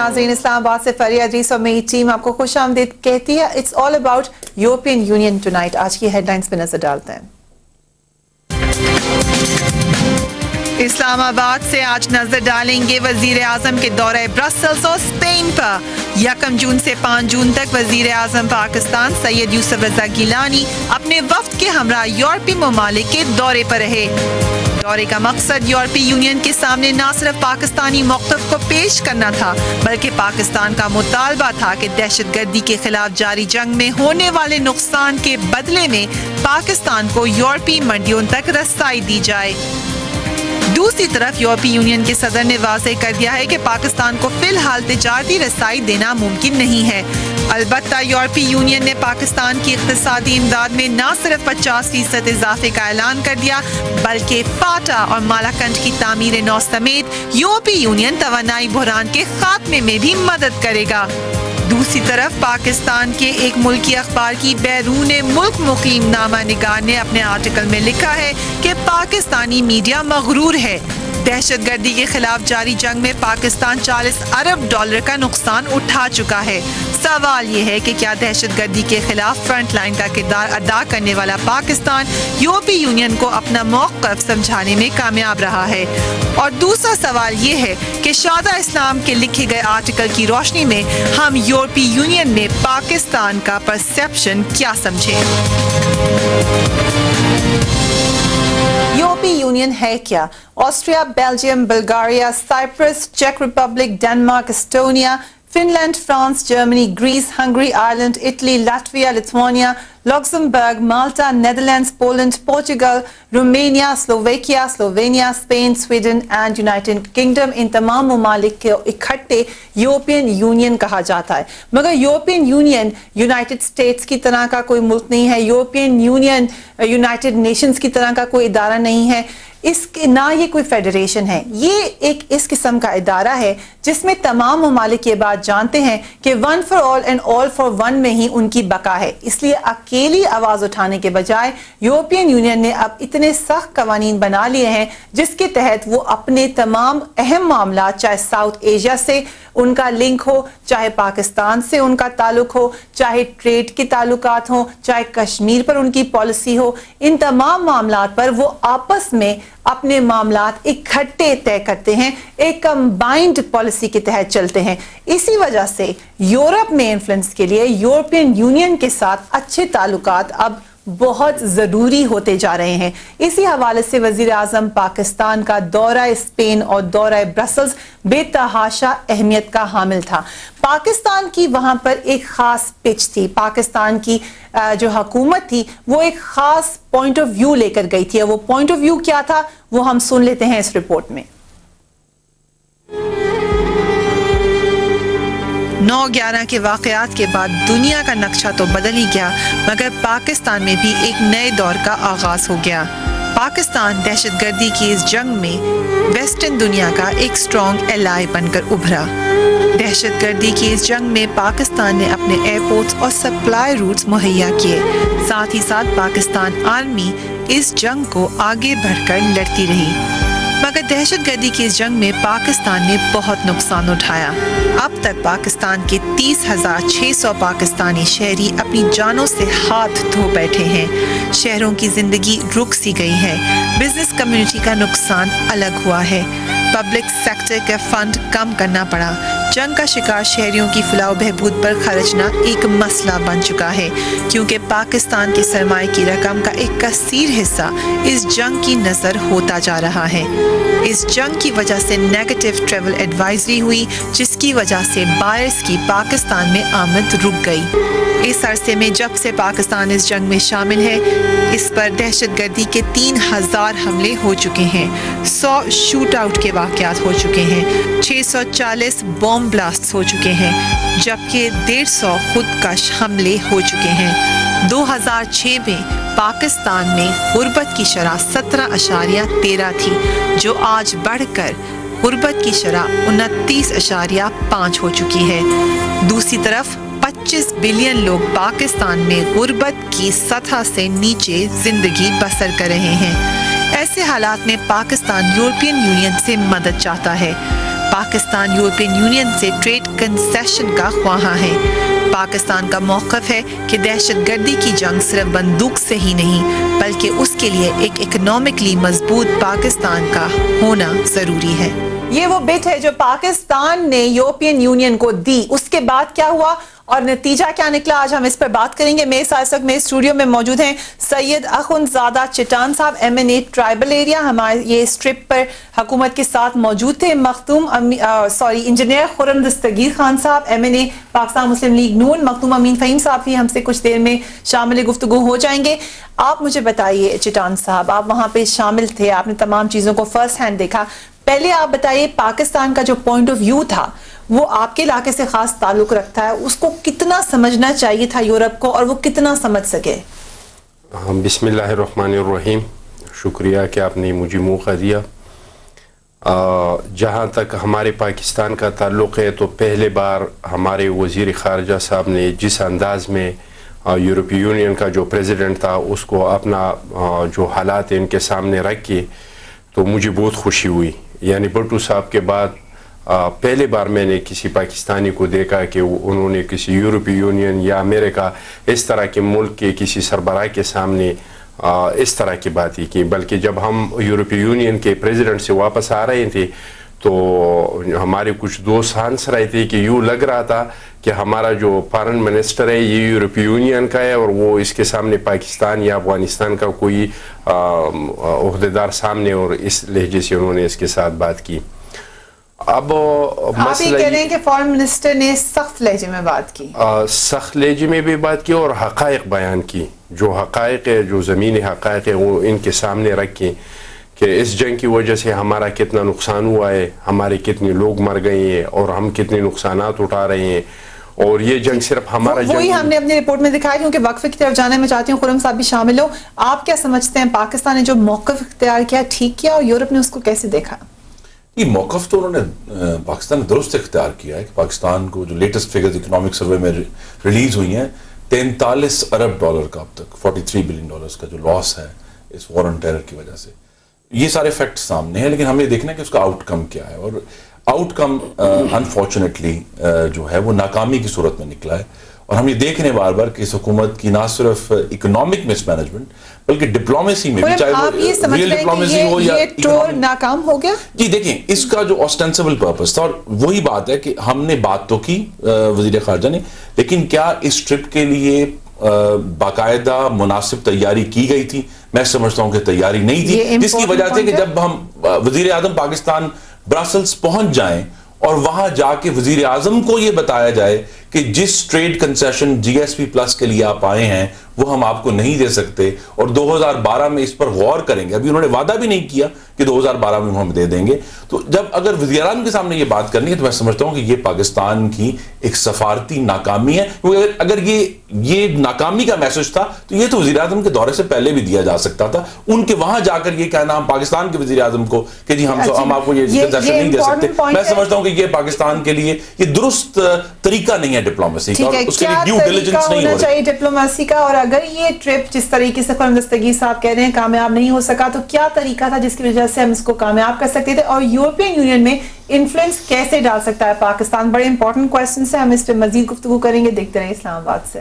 नाज़रीन, इस्लामाबाद से फरिया अजीज और मेरी टीम आपको खुश आमदीद कहती है। It's all about European union tonight. आज की हेडलाइंस पे नजर डालते हैं। इस्लामाबाद से आज नजर डालेंगे वजीर आजम के दौरे ब्रसल्स और स्पेन पर। 1 जून से 5 जून तक वजीर आजम पाकिस्तान सैयद यूसुफ रजा गिलानी अपने वफ्द के हमरा यूरोपीय ममालिक के दौरे पर रहे। दौरे का मकसद यूरोपीय यूनियन के सामने न सिर्फ पाकिस्तानी मौक़िफ़ को पेश करना था, बल्कि पाकिस्तान का मुतालबा था कि दहशतगर्दी के खिलाफ जारी जंग में होने वाले नुकसान के बदले में पाकिस्तान को यूरोपीय मंडियों तक रसाई दी जाए। दूसरी तरफ यूरोपीय यूनियन के सदर ने वाज़ेह कर दिया है कि पाकिस्तान को फिलहाल तिजारती रसाई देना मुमकिन नहीं है। अलबत्ता यूरोपीय यूनियन ने पाकिस्तान की इक़्तिसादी इमदाद में न सिर्फ 50% इजाफे का ऐलान कर दिया, बल्कि फाटा और मालाकंड की तामीर नौ समेत यूरोपीय यूनियन तवानाई बहरान के खात्मे में भी मदद करेगा। दूसरी तरफ पाकिस्तान के एक मुल्की अखबार की बैरून मुल्क मुकीम नामा निगार ने अपने आर्टिकल में लिखा है कि पाकिस्तानी मीडिया मगरूर है। दहशतगर्दी के खिलाफ जारी जंग में पाकिस्तान $40 अरब का नुकसान उठा चुका है। सवाल ये है कि क्या दहशतगर्दी के खिलाफ फ्रंट लाइन का किरदार अदा करने वाला पाकिस्तान यूरोपीय यूनियन को अपना मौक़िफ़ समझाने में कामयाब रहा है। और दूसरा सवाल ये है कि शादा इस्लाम के लिखे गए आर्टिकल की रोशनी में हम यूरोपीय यूनियन में पाकिस्तान का परसेप्शन क्या समझें। यूरोपीय यूनियन है क्या? ऑस्ट्रिया, बेल्जियम, बुल्गारिया, साइप्रस, चेक Republic, Denmark, Estonia, Finland, France, Germany, Greece, Hungary, Ireland, Italy, Latvia, Lithuania, Luxembourg, Malta, Netherlands, Poland, Portugal, Romania, Slovakia, Slovenia, Spain, Sweden and United Kingdom, इन तमाम ममालिक को इकट्ठे यूरोपियन यूनियन कहा जाता है। मगर यूरोपियन यूनियन यूनाइटेड स्टेट्स की तरह का कोई मुल्क नहीं है। यूरोपियन यूनियन यूनाइटेड नेशंस की तरह का कोई इदारा नहीं है। इसके ना ये कोई फेडरेशन है, ये एक इस किस्म का इदारा है जिसमें तमाम ममालिक ये बात जानते हैं कि one for all and all for one में ही उनकी बका है। इसलिए अकेली आवाज उठाने के बजाय यूरोपियन यूनियन ने अब इतने सख्त कवानीन बना लिए हैं जिसके तहत वो अपने तमाम अहम मामला, चाहे साउथ एशिया से उनका लिंक हो, चाहे पाकिस्तान से उनका ताल्लुक हो, चाहे ट्रेड के ताल्लुकात हो, चाहे कश्मीर पर उनकी पॉलिसी हो, इन तमाम मामलात पर वो आपस में अपने मामलात इकट्ठे तय करते हैं, एक कंबाइंड पॉलिसी के तहत चलते हैं। इसी वजह से यूरोप में इन्फ्लुएंस के लिए यूरोपियन यूनियन के साथ अच्छे ताल्लुकात अब बहुत जरूरी होते जा रहे हैं। इसी हवाले से वजीर आजम पाकिस्तान का दौरा स्पेन और दौरा ब्रसल्स बेतहाशा अहमियत का हामिल था। पाकिस्तान की वहां पर एक खास पिच थी। पाकिस्तान की जो हुकूमत थी वो एक खास पॉइंट ऑफ व्यू लेकर गई थी। वो पॉइंट ऑफ व्यू क्या था वो हम सुन लेते हैं इस रिपोर्ट में। 9/11 के वाक़यात के बाद दुनिया का नक्शा तो बदल ही गया, मगर पाकिस्तान में भी एक नए दौर का आगाज हो गया। पाकिस्तान दहशतगर्दी की इस जंग में वेस्टर्न दुनिया का एक स्ट्रॉन्ग एलाय बनकर उभरा। दहशतगर्दी की इस जंग में पाकिस्तान ने अपने एयरपोर्ट्स और सप्लाई रूट्स मुहैया किए। साथ ही साथ पाकिस्तान आर्मी इस जंग को आगे बढ़कर लड़ती रही। मगर दहशतगर्दी की इस जंग में पाकिस्तान ने बहुत नुकसान उठाया। अब तक पाकिस्तान के 30,600 पाकिस्तानी शहरी अपनी जानों से हाथ धो बैठे हैं। शहरों की जिंदगी रुक सी गई है। बिजनेस कम्युनिटी का नुकसान अलग हुआ है। पब्लिक सेक्टर का फंड कम करना पड़ा। जंग का शिकार शहरियों की फलाह बहबूद पर खर्चना एक मसला बन चुका है, क्योंकि पाकिस्तान के सरमाए की रकम का एक कसीर हिस्सा इस जंग की नज़र होता जा रहा है। इस जंग की वजह से नेगेटिव ट्रैवल एडवाइजरी हुई, जिसकी वजह से बायर्स की पाकिस्तान में आमद रुक गई। इस अरसे में जब से पाकिस्तान इस जंग में शामिल है, इस पर दहशतगर्दी के 3000 हमले हो चुके हैं, 100 शूट आउट के वाक़यात हो चुके हैं, 640 बॉम्ब ब्लास्ट हो चुके हैं, जबकि 150 खुदकश हमले हो चुके हैं। 2006 में पाकिस्तान में गुर्बत की शरह 17.13 थी, जो आज बढ़कर गुर्बत की शरह 29.5 हो चुकी है। दूसरी तरफ 25 बिलियन लोग पाकिस्तान में गुर्बत की सतह से नीचे जिंदगी बसर कर रहे हैं। ऐसे हालात में पाकिस्तान यूरोपियन यूनियन से मदद चाहता है। پاکستان یورپین یونین سے ٹریڈ کنسیشن کا خواہاں ہے۔ پاکستان کا موقف ہے کہ دہشت گردی کی جنگ صرف بندوق سے ہی نہیں بلکہ اس کے لیے ایک اکنامکلی مضبوط پاکستان کا ہونا ضروری ہے۔ یہ وہ بٹ ہے جو پاکستان نے یورپین یونین کو دی، اس کے بعد کیا ہوا اور نتیجہ کیا نکلا، آج ہم اس پر بات کریں گے۔ میرے ساتھ اس وقت میرے اسٹوڈیو میں موجود ہیں سید اخندزادہ چٹان صاحب، MNA ٹرائبل ایریا، ہمارے یہ اس ٹرپ پر حکومت کے ساتھ موجود تھے۔ انجینئر خرم دستگیر خان صاحب، MNA پاکستان مسلم لیگ نون۔ مختوم امین فہیم صاحب بھی ہم سے کچھ دیر میں شامل گفتگو ہو جائیں گے۔ آپ مجھے بتائیے چٹان صاحب، آپ وہاں پہ شامل تھے، آپ نے تمام چیزوں کو فرسٹ ہینڈ دیکھا، پہلے آپ بتائیے پاکستان کا جو پوائنٹ آف ویو تھا وہ آپ کے علاقے سے خاص تعلق رکھتا ہے، اس کو کتنا سمجھنا چاہیے تھا یورپ کو اور وہ کتنا سمجھ سکے؟ بسم اللہ الرحمن الرحیم، شکریہ کہ آپ نے مجھے موقع دیا۔ جہاں تک ہمارے پاکستان کا تعلق ہے تو پہلے بار ہمارے وزیر خارجہ صاحب نے جس انداز میں یورپی یونین کا جو پریزیڈنٹ تھا اس کو اپنا جو حالات ان کے سامنے رکھ کے تو مجھے بہت خوشی ہوئی۔ یعنی بھٹو صاحب کے بعد پہلے بار میں نے کسی پاکستانی کو دیکھا کہ انہوں نے کسی یورپی یونین یا امریکہ اس طرح کے ملک کے کسی سربراہ کے سامنے اس طرح کی باتیں کی، بلکہ جب ہم یورپی یونین کے پریزیڈنٹ سے واپس آ رہے تھے تو ہمارے کچھ دوست ہنس رہے تھے کہ یوں لگ رہا تھا کہ ہمارا جو فارن منسٹر ہے یہ یورپی یونین کا ہے اور وہ اس کے سامنے پاکستان یا افغانستان کا کوئی عہدیدار سامنے، اور اس لہجے سے انہوں نے اس کے ساتھ بات کی۔ اب آپ یہ کہہ رہے ہیں کہ فارن منسٹر نے سخت لہجے میں بات کی، سخت لہجے میں بھی بات کی اور حقائق بیان کی، جو حقائق ہے، جو زمینی حقائق ہے وہ ان کے سامنے رکھیں کہ اس جنگ کی وجہ سے ہمارا کتنا نقصان ہوا ہے، ہمارے کتنے لوگ مر گئے ہیں اور ہم کتنے نقصانات اٹھا رہے ہیں، اور یہ جنگ صرف ہمارا جنگ وہی ہم نے اپنی رپورٹ میں دکھایا۔ کیونکہ وقفے کی طرف جانے میں چاہتی ہوں، خرم صاحب بھی شامل ہو، آپ کیا سمجھتے ہیں پاکستان نے جو موقف اختیار کیا ٹھیک کیا اور یورپ نے اس کو کیسے دیکھا؟ یہ موقف تو انہوں نے پاکستان نے درست اختیار کیا ہے کہ پاکستان کو جو لیٹسٹ فگرز اکنامک سروے میں ریلیز ہوئی ہیں 43 ارب ڈالر کا اب تک 43 بلین ڈالرز کا جو لاس ہے اس وار آن ٹیرر کی وجہ سے، یہ سارے فیکٹس سامنے ہیں، لیکن ہمیں دیکھنا ہے کہ اس کا آؤٹ کم کیا ہے، اور آؤٹ کم انفارچونیٹلی جو ہے وہ ناکامی کی صورت میں نکلا ہے۔ اور ہم یہ دیکھ رہے ہیں بار بار کہ اس حکومت کی نہ صرف اکنامک مس مینجمنٹ بلکہ ڈپلومیسی میں بھی، چاہے وہ ریئل ڈپلومیسی ہو یا ٹور ناکام ہو گیا۔ جی دیکھیں، اس کا جو آسٹینسبل پرپس تھا، اور وہی بات ہے کہ ہم نے بات تو کی وزیر خارجہ نے، لیکن کیا اس ٹرپ کے لیے باقاعدہ مناسب تیاری کی گئی تھی؟ میں سمجھتا ہوں کہ تیاری نہیں تھی، جس کی وجہ سے کہ جب ہم وزیر اعظم پاکستان برسلز پہنچ جائیں اور وہاں جا کے وزیر اعظم کو یہ بتایا جائے کہ جس ٹریڈ کنسیشن GSP+ کے لیے آپ آئے ہیں وہ ہم آپ کو نہیں دے سکتے، اور 2012 میں اس پر غور کریں گے۔ ابھی انہوں نے وعدہ بھی نہیں کیا کہ 2012 میں ہم دے دیں گے، تو جب اگر وزیر اعظم کے سامنے یہ بات کرنی ہے تو میں سمجھتا ہوں کہ یہ پاکستان کی ایک سفارتی ناکامی ہے۔ اگر یہ ناکامی کا میسج تھا تو یہ تو وزیر اعظم کے دورے سے پہلے بھی دیا جا سکتا تھا، ان کے وہاں جا کر یہ کہنا ہم پاکستان کے وزیر اعظم کو کہ جی ہم آپ کو یہ کنسیشن نہیں دے سکتے، میں سمجھتا ہوں کہ یہ پاکستان کے لیے یہ درست طریقہ نہیں ہے ڈپلومیسی کا، اور اس کے لیے ڈیو ڈیلیجنس نہیں ہو رہی ڈپلومیسی کا۔ اور اگر یہ ٹرپ جس طریقے سے خرم دستگیر صاحب کہہ رہے ہیں کامیاب نہیں ہو سکا تو کیا طریقہ تھا جس کی وجہ سے ہم اس کو کامیاب کر سکتے تھے، اور یورپین یونین میں انفلوئنس کیسے ڈال سکتا ہے پاکستان؟ بڑے امپورٹنٹ کویسچنز ہیں، ہم اس پہ مزید گفتگو کریں گے۔ دیکھتے رہیں اسلام آباد سے۔